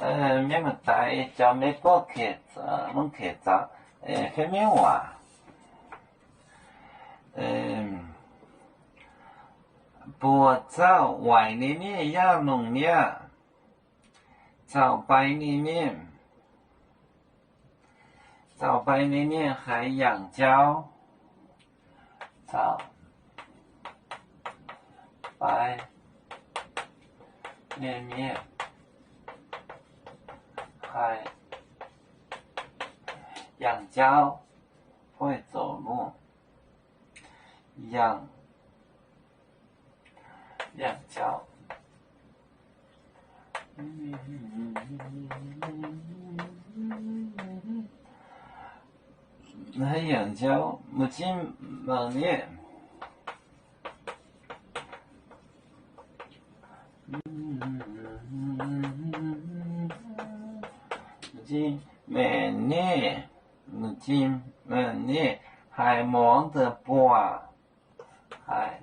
面么带叫美国客着，侬客着，后面话，不早外里面要农业，早白里面，早白里面还养蕉，早白里面。还养蕉，会走路，养蕉，还养蕉，目前忙呢。目前还忙着播，还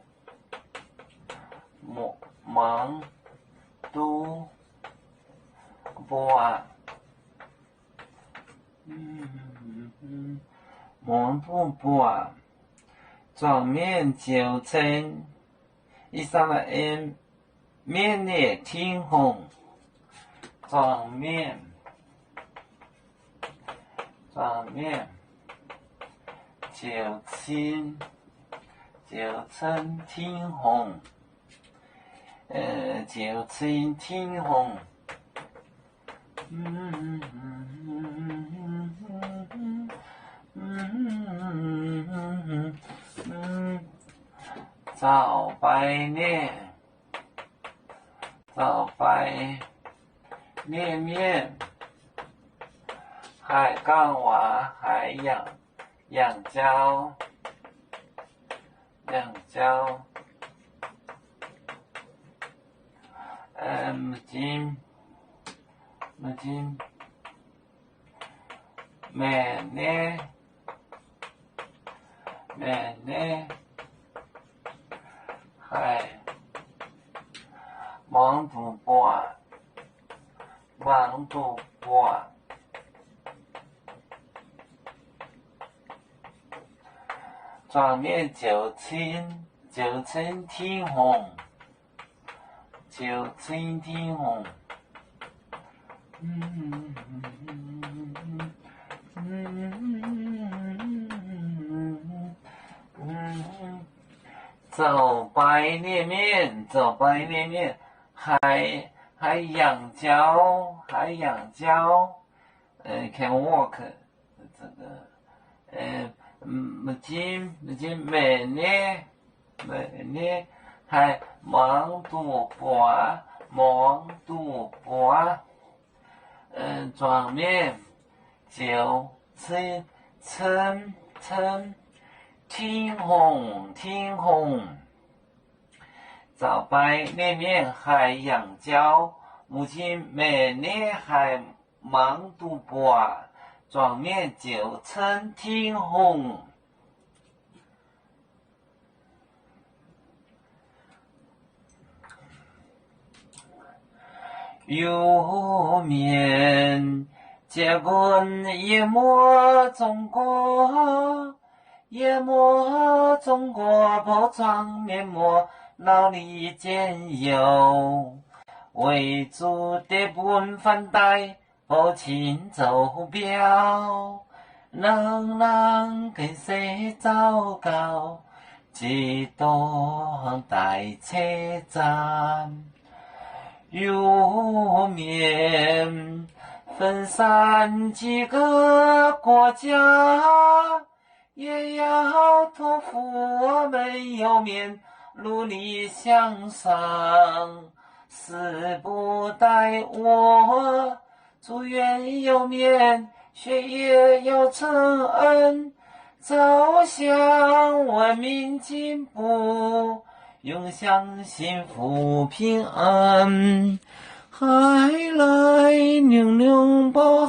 忙都播，忙都播，转面就成一上了面的天空，转面就成天空，就成天空，早白面，还干娃，还养蕉，目前每年还忙读播，转面就成天空，走白里面，还养蕉，can walk， 这个，目前每年还忙读播，转面就成天空，早白里面还养蕉，目前每年还忙读播，转面就成天空。有面结棍淹没中国，破窗面膜脑里兼有，为主的本反带破情走表，能跟谁糟糕，几多待车站。有面分散几个国家，也要托付我们有面努力向上，死不待我，祝愿有面学业有成恩，走向文明进步，永享幸福平安，海来宁宁宝海。